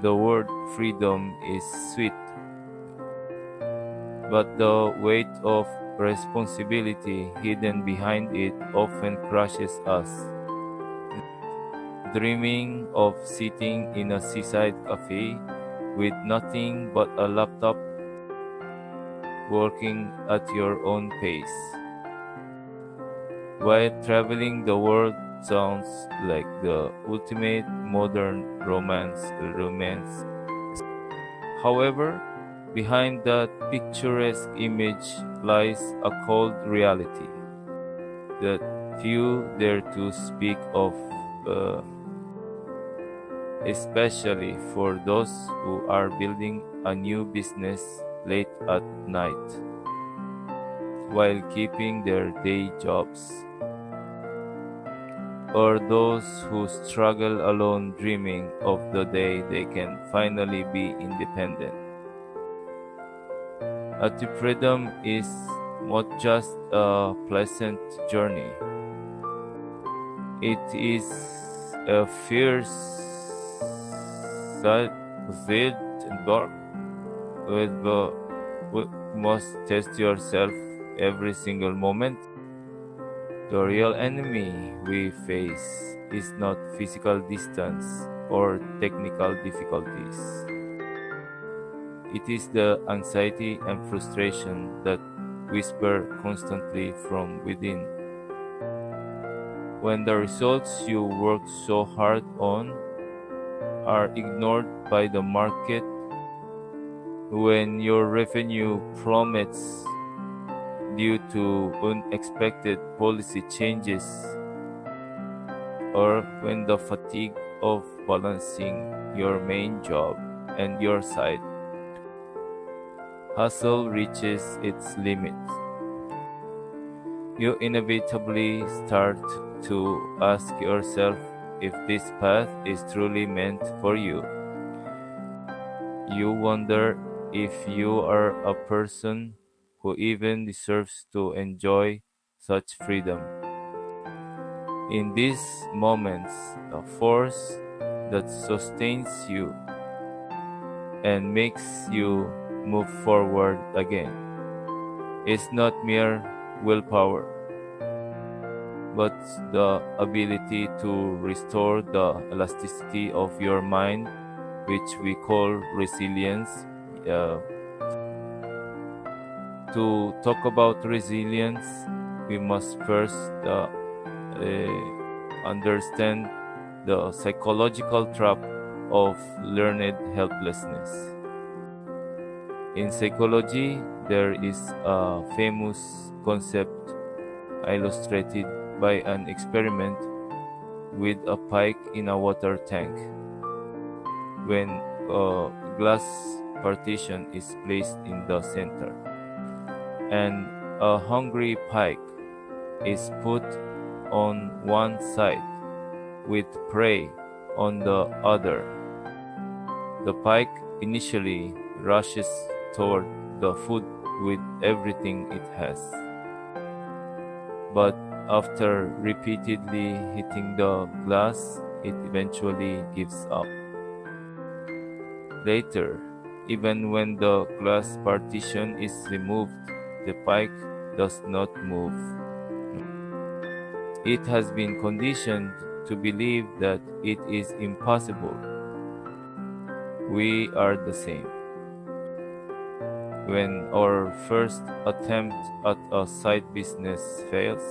The word freedom is sweet, but the weight of responsibility hidden behind it often crushes us. Dreaming of sitting in a seaside cafe with nothing but a laptop, working at your own pace, while traveling the world sounds like the ultimate modern romance. However, behind that picturesque image lies a cold reality that few dare to speak of, especially for those who are building a new business late at night while keeping their day jobs, or those who struggle alone dreaming of the day they can finally be independent. Active freedom is not just a pleasant journey. It is a fierce, sad, and dark, with the must test yourself every single moment. The real enemy we face is not physical distance or technical difficulties. It is the anxiety and frustration that whisper constantly from within. When the results you worked so hard on are ignored by the market, when your revenue plummets due to unexpected policy changes, or when the fatigue of balancing your main job and your side hustle reaches its limit, you inevitably start to ask yourself if this path is truly meant for you. You wonder if you are a person who even deserves to enjoy such freedom. In these moments, the force that sustains you and makes you move forward again is not mere willpower, but the ability to restore the elasticity of your mind, which we call resilience. To talk about resilience, we must first understand the psychological trap of learned helplessness. In psychology, there is a famous concept illustrated by an experiment with a pike in a water tank. When a glass partition is placed in the center, and a hungry pike is put on one side with prey on the other, the pike initially rushes toward the food with everything it has. But after repeatedly hitting the glass, it eventually gives up. Later, even when the glass partition is removed, the pike does not move. It has been conditioned to believe that it is impossible. We are the same. When our first attempt at a side business fails,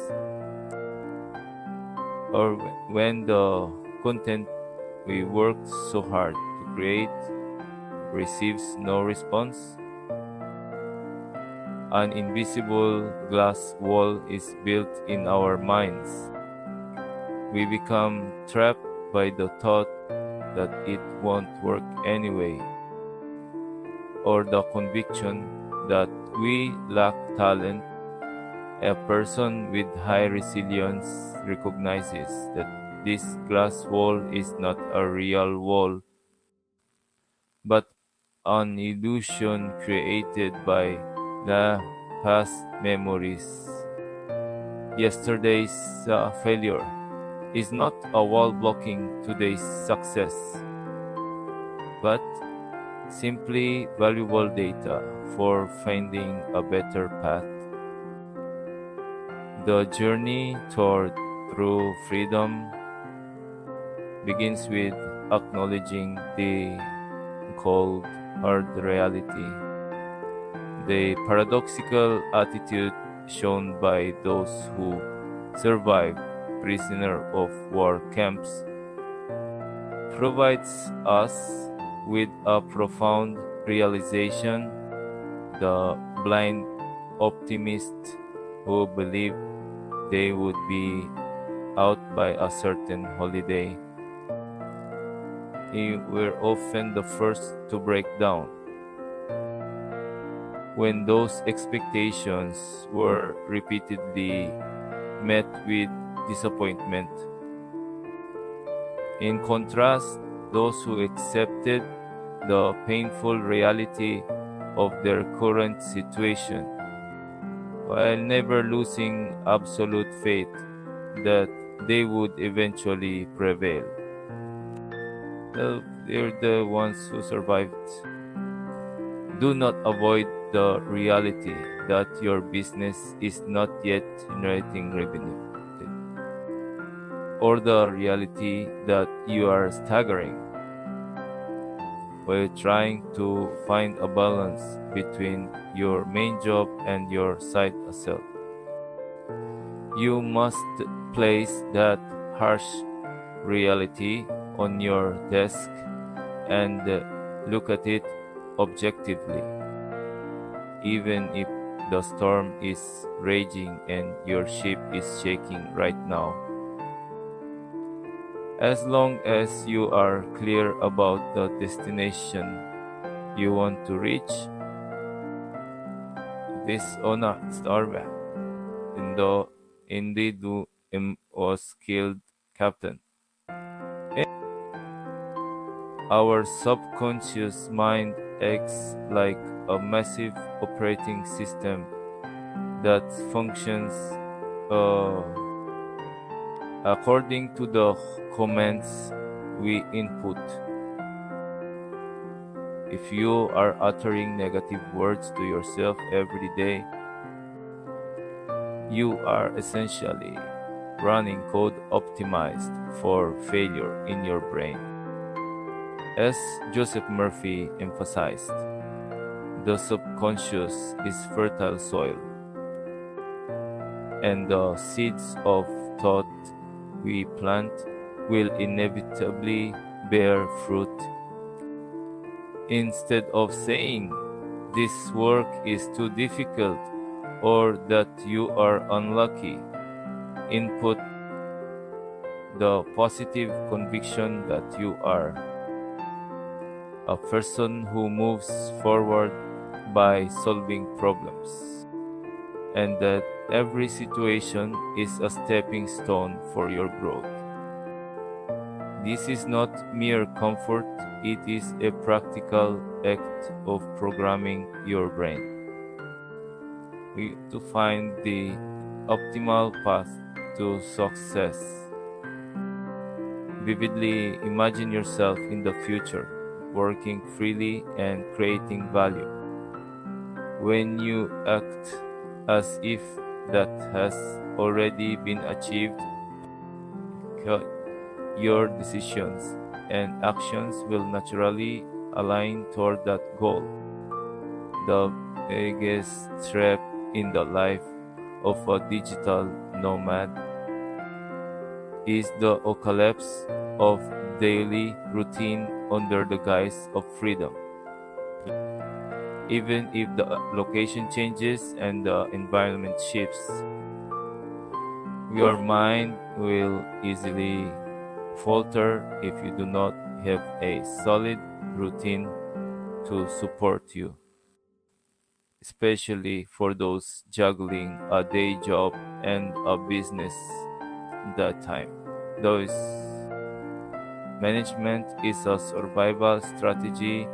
or when the content we worked so hard to create receives no response, an invisible glass wall is built in our minds. We become trapped by the thought that it won't work anyway, or the conviction that we lack talent. A person with high resilience recognizes that this glass wall is not a real wall, but an illusion created by the past memories. Yesterday's failure is not a wall blocking today's success. but simply valuable data for finding a better path. The journey toward true freedom begins with acknowledging the cold, hard reality, the paradoxical attitude shown by those who survive prisoner of war camps provides us with a profound realization. The blind optimists who believed they would be out by a certain holiday were often the first to break down when those expectations were repeatedly met with disappointment. In contrast, those who accepted the painful reality of their current situation, while never losing absolute faith that they would eventually prevail. They're the ones who survived. Do not avoid the reality that your business is not yet generating revenue, or the reality that you are staggering while trying to find a balance between your main job and your side hustle. You must place that harsh reality on your desk and look at it objectively, even if the storm is raging and your ship is shaking right now. As long as you are clear about the destination you want to reach, this honor starve. Indeed was killed captain. Our subconscious mind acts like a massive operating system that functions according to the commands we input. If you are uttering negative words to yourself every day, you are essentially running code optimized for failure in your brain. As Joseph Murphy emphasized, the subconscious is fertile soil, and the seeds of thought we plant will inevitably bear fruit. Instead of saying, "This work is too difficult," or that you are unlucky, input the positive conviction that you are a person who moves forward by solving problems, and that every situation is a stepping stone for your growth. This is not mere comfort, it is a practical act of programming your brain to find the optimal path to success. Vividly imagine yourself in the future, working freely and creating value. When you act as if that has already been achieved, your decisions and actions will naturally align toward that goal. The biggest trap in the life of a digital nomad is the collapse of daily routine under the guise of freedom. Even if the location changes and the environment shifts, your mind will easily falter if you do not have a solid routine to support you, especially for those juggling a day job and a business that time. Thus, management is a survival strategy.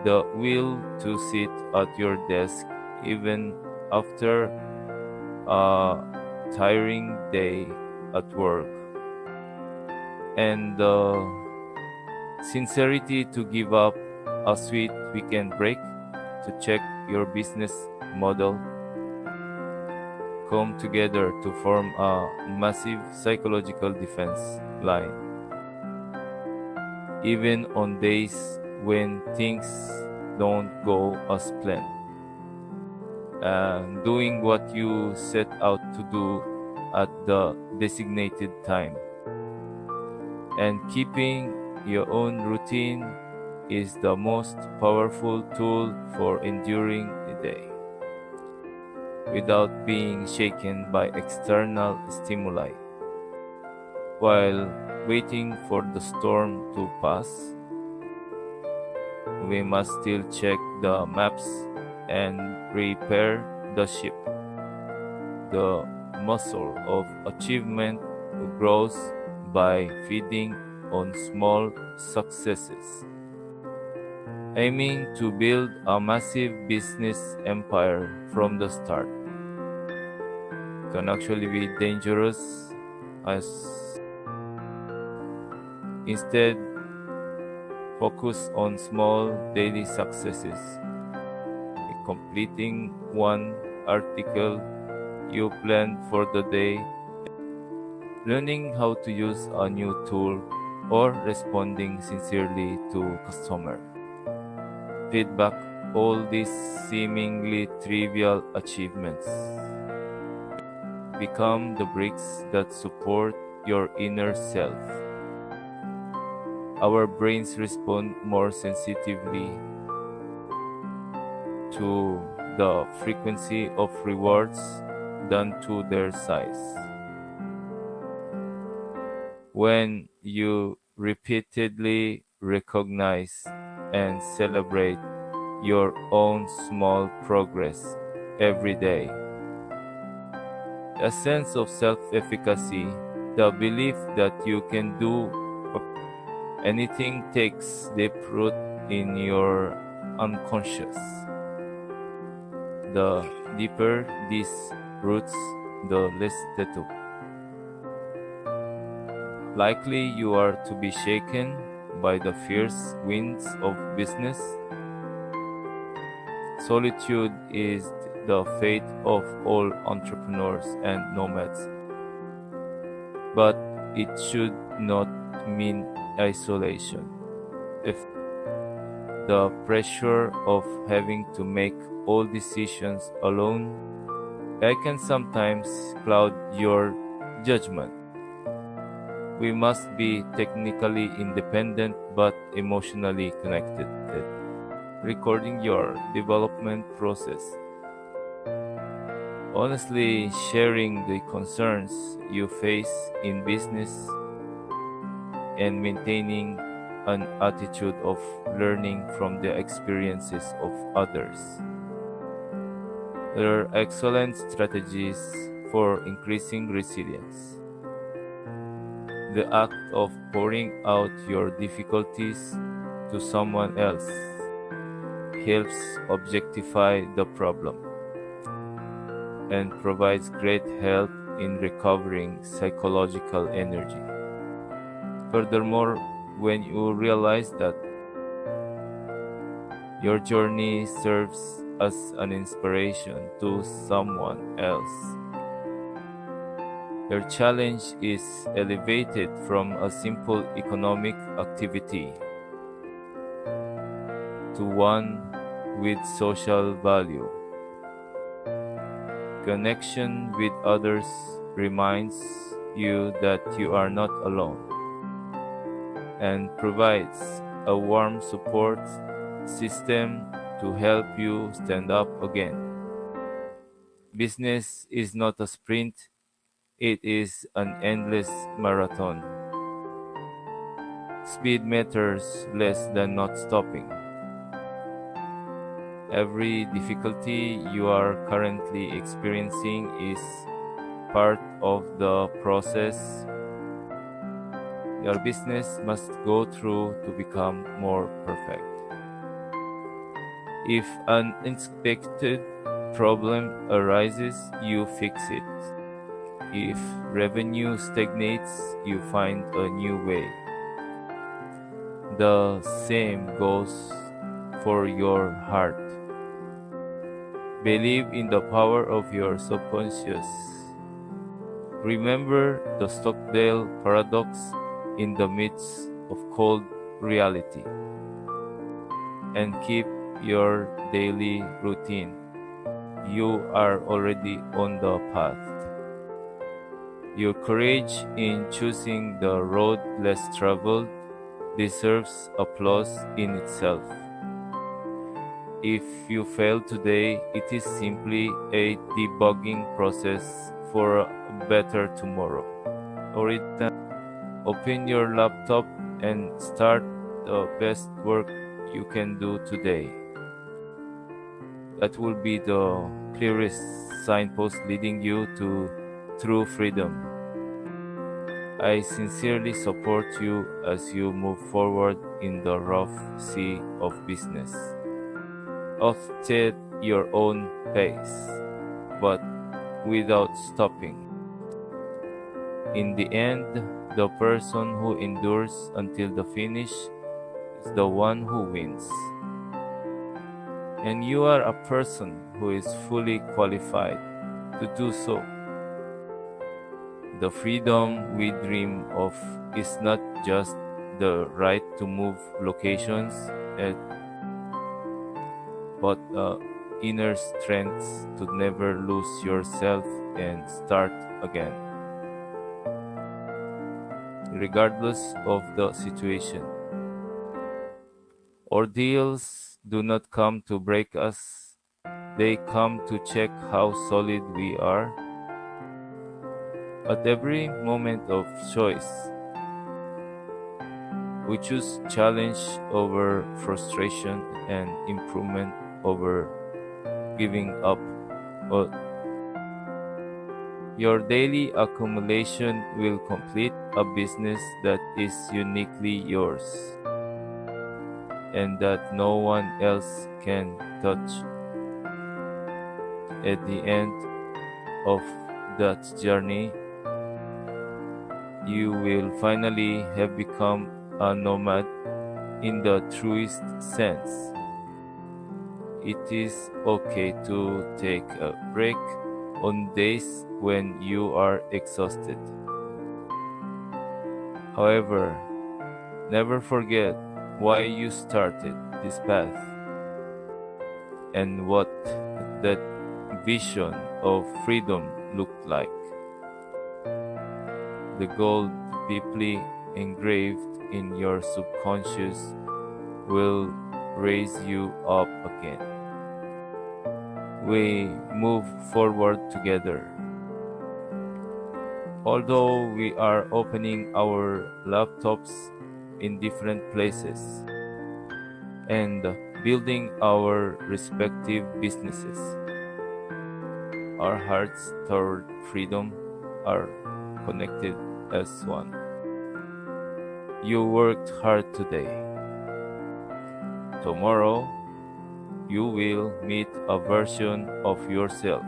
The will to sit at your desk even after a tiring day at work, and the sincerity to give up a sweet weekend break to check your business model come together to form a massive psychological defense line. Even on days when things don't go as planned. And doing what you set out to do at the designated time. And keeping your own routine is the most powerful tool for enduring the day without being shaken by external stimuli. While waiting for the storm to pass, we must still check the maps and repair the ship. The muscle of achievement grows by feeding on small successes. Aiming to build a massive business empire from the start can actually be dangerous as instead focus on small daily successes. Completing one article you planned for the day, learning how to use a new tool, or responding sincerely to customer feedback. All these seemingly trivial achievements become the bricks that support your inner self. Our brains respond more sensitively to the frequency of rewards than to their size. When you repeatedly recognize and celebrate your own small progress every day, a sense of self-efficacy, the belief that you can do anything takes deep root in your unconscious. The deeper these roots, the less likely you are to be shaken by the fierce winds of business. Solitude is the fate of all entrepreneurs and nomads, but it should not mean isolation. If the pressure of having to make all decisions alone, I can sometimes cloud your judgment. We must be technically independent but emotionally connected. Recording your development process. Honestly sharing the concerns you face in business and maintaining an attitude of learning from the experiences of others. There are excellent strategies for increasing resilience. The act of pouring out your difficulties to someone else helps objectify the problem and provides great help in recovering psychological energy. Furthermore, when you realize that your journey serves as an inspiration to someone else, your challenge is elevated from a simple economic activity to one with social value. Connection with others reminds you that you are not alone and provides a warm support system to help you stand up again. Business is not a sprint, it is an endless marathon. Speed matters less than not stopping. Every difficulty you are currently experiencing is part of the process your business must go through to become more perfect. If an unexpected problem arises, you fix it. If revenue stagnates, you find a new way. The same goes for your heart. Believe in the power of your subconscious. Remember the Stockdale Paradox in the midst of cold reality. And keep your daily routine. You are already on the path. Your courage in choosing the road less traveled deserves applause in itself. If you fail today, it is simply a debugging process for a better tomorrow. 일단 open your laptop and start the best work you can do today. That will be the clearest signpost leading you to true freedom. I sincerely support you as you move forward in the rough sea of business. At your own pace, but without stopping. In the end, the person who endures until the finish is the one who wins. And you are a person who is fully qualified to do so. The freedom we dream of is not just the right to move locations, but inner strength to never lose yourself and start again, regardless of the situation. Ordeals do not come to break us, they come to check how solid we are. At every moment of choice, we choose challenge over frustration and improvement over giving up. Your daily accumulation will complete a business that is uniquely yours and that no one else can touch. At the end of that journey, you will finally have become a nomad in the truest sense. It is okay to take a break on days when you are exhausted. However, never forget why you started this path and what that vision of freedom looked like. The goal deeply engraved in your subconscious will raise you up again. We move forward together. Although we are opening our laptops in different places and building our respective businesses, our hearts toward freedom are connected as one. You worked hard today. Tomorrow, you will meet a version of yourself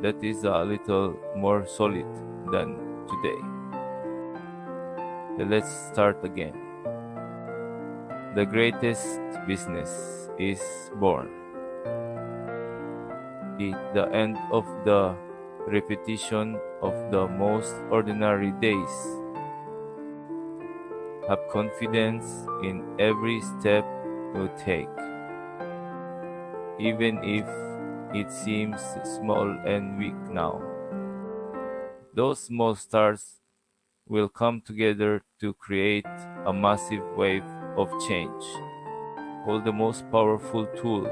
that is a little more solid than today. Let's start again. The greatest business is born. At the end of the repetition of the most ordinary days, have confidence in every step you take, even if it seems small and weak now. Those small stars will come together to create a massive wave of change. Hold the most powerful tool,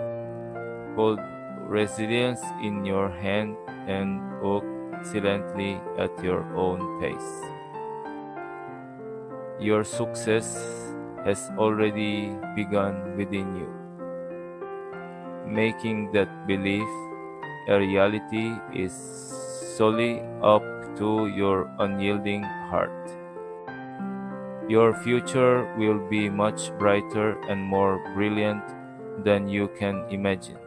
called resilience, in your hand and walk silently at your own pace. Your success has already begun within you. Making that belief a reality is solely up to your unyielding heart. Your future will be much brighter and more brilliant than you can imagine.